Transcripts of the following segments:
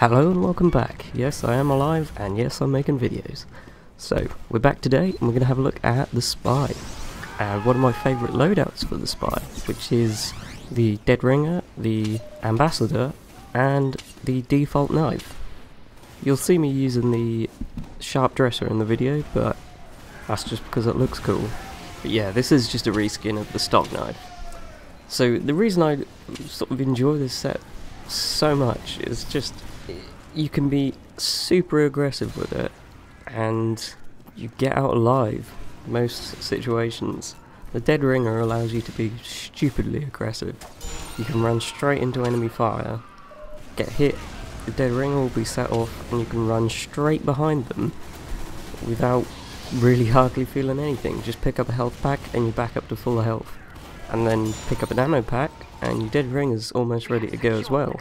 Hello and welcome back. Yes, I am alive, and yes, I'm making videos. So, we're back today, and we're going to have a look at the Spy. One of my favourite loadouts for the Spy, which is the Dead Ringer, the Ambassador, and the default knife. You'll see me using the Sharp Dresser in the video, but that's just because it looks cool. But yeah, this is just a reskin of the stock knife. So, the reason I sort of enjoy this set so much is just you can be super aggressive with it and you get out alive most situations. The Dead Ringer allows you to be stupidly aggressive. You can run straight into enemy fire, get hit, the Dead Ringer will be set off, and you can run straight behind them without really hardly feeling anything. Just pick up a health pack and you're back up to full health, and then pick up an ammo pack and your Dead Ringer's almost ready to go as well.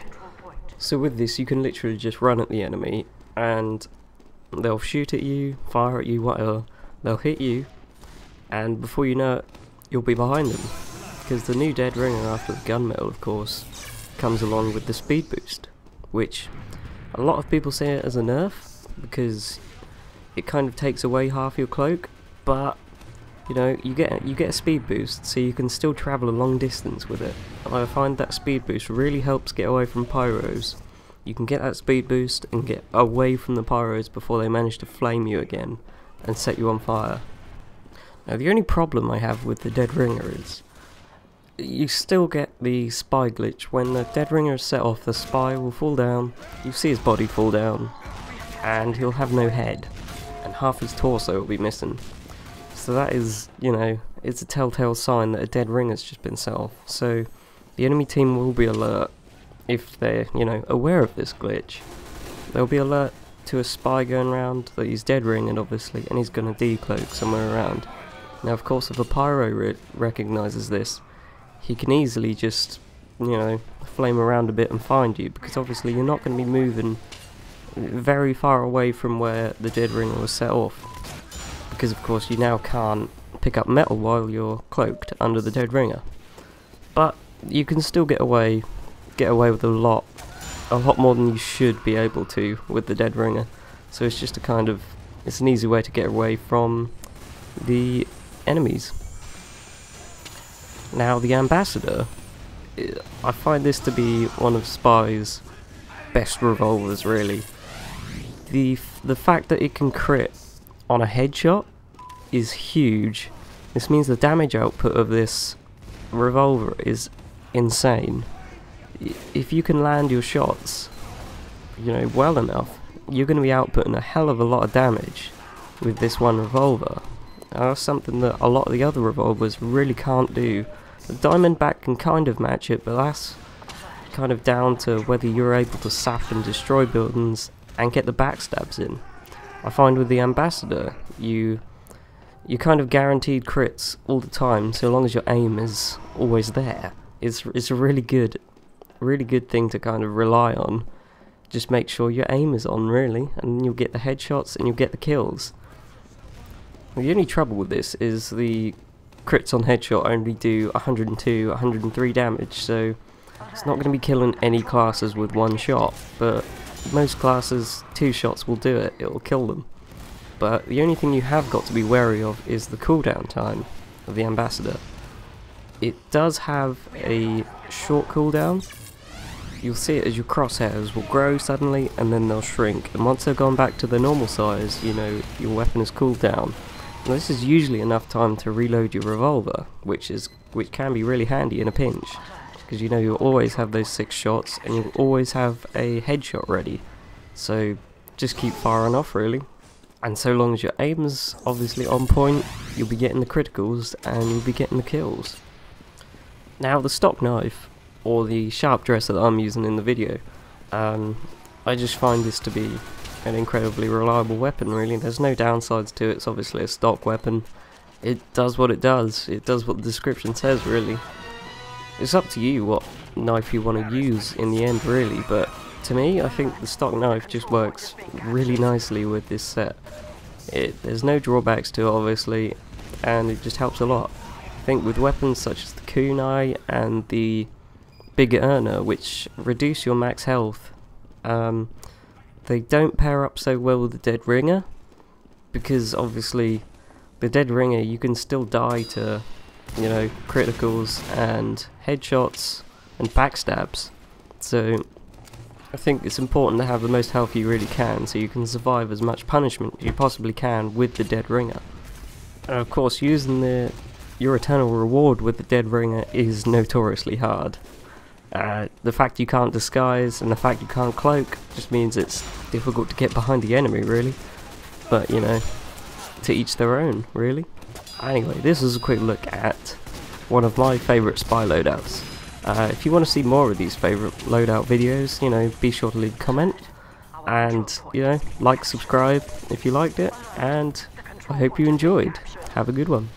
So with this you can literally just run at the enemy and they'll shoot at you, fire at you, whatever, they'll hit you, and before you know it, you'll be behind them. Because the new Dead Ringer after the gunmetal, of course, comes along with the speed boost, which a lot of people say it as a nerf because it kind of takes away half your cloak, but you know, you get a speed boost, so you can still travel a long distance with it. I find that speed boost really helps get away from pyros. You can get that speed boost and get away from the pyros before they manage to flame you again and set you on fire. Now the only problem I have with the Dead Ringer is you still get the spy glitch. When the Dead Ringer is set off, the spy will fall down, you see his body fall down, and he'll have no head, and half his torso will be missing. So that is, you know, it's a telltale sign that a Dead Ringer's just been set off. So the enemy team will be alert if they're, you know, aware of this glitch. They'll be alert to a spy going around that he's Dead Ringed, obviously, and he's going to decloak somewhere around. Now, of course, if a pyro recognises this, he can easily just, you know, flame around a bit and find you, because obviously you're not going to be moving very far away from where the Dead Ringer was set off. Because of course you now can't pick up metal while you're cloaked under the Dead Ringer. But you can still get away with a lot more than you should be able to with the Dead Ringer. So it's just it's an easy way to get away from the enemies. Now the Ambassador, I find this to be one of Spy's best revolvers really. The fact that it can crit on a headshot is huge. This means the damage output of this revolver is insane. If you can land your shots, you know, well enough, you're going to be outputting a hell of a lot of damage with this one revolver. That's something that a lot of the other revolvers really can't do. The Diamondback can kind of match it, but that's kind of down to whether you're able to sap and destroy buildings and get the backstabs in. I find with the Ambassador, you're kind of guaranteed crits all the time, so long as your aim is always there. It's a really good thing to kind of rely on. Just make sure your aim is on, really, and you'll get the headshots and you'll get the kills. The only trouble with this is the crits on headshot only do 102, 103 damage, so it's not going to be killing any classes with one shot, but most classes, 2 shots will do it, it'll kill them. But the only thing you have got to be wary of is the cooldown time of the Ambassador. It does have a short cooldown. You'll see it as your crosshairs will grow suddenly and then they'll shrink, and once they've gone back to the normal size, you know, your weapon has cooled down. Now this is usually enough time to reload your revolver, which can be really handy in a pinch. Because you know you'll always have those 6 shots and you'll always have a headshot ready, so just keep firing off really, and so long as your aim's obviously on point, you'll be getting the criticals and you'll be getting the kills. Now the stock knife, or the Sharp Dresser that I'm using in the video, I just find this to be an incredibly reliable weapon really. There's no downsides to it. It's obviously a stock weapon, it does what it does what the description says really. It's up to you what knife you want to use in the end really, but to me I think the stock knife just works really nicely with this set. There's no drawbacks to it obviously, and it just helps a lot. I think with weapons such as the kunai and the big earner, which reduce your max health, They don't pair up so well with the Dead Ringer, because obviously the Dead Ringer you can still die to, you know, criticals and headshots and backstabs. So I think it's important to have the most health you really can, so you can survive as much punishment as you possibly can with the Dead Ringer. And of course, using your eternal reward with the Dead Ringer is notoriously hard. The fact you can't disguise and the fact you can't cloak just means it's difficult to get behind the enemy, really. But, you know, to each their own, really. Anyway, this is a quick look at one of my favourite spy loadouts. If you want to see more of these favourite loadout videos, you know, be sure to leave a comment. And, you know, like, subscribe if you liked it. And I hope you enjoyed. Have a good one.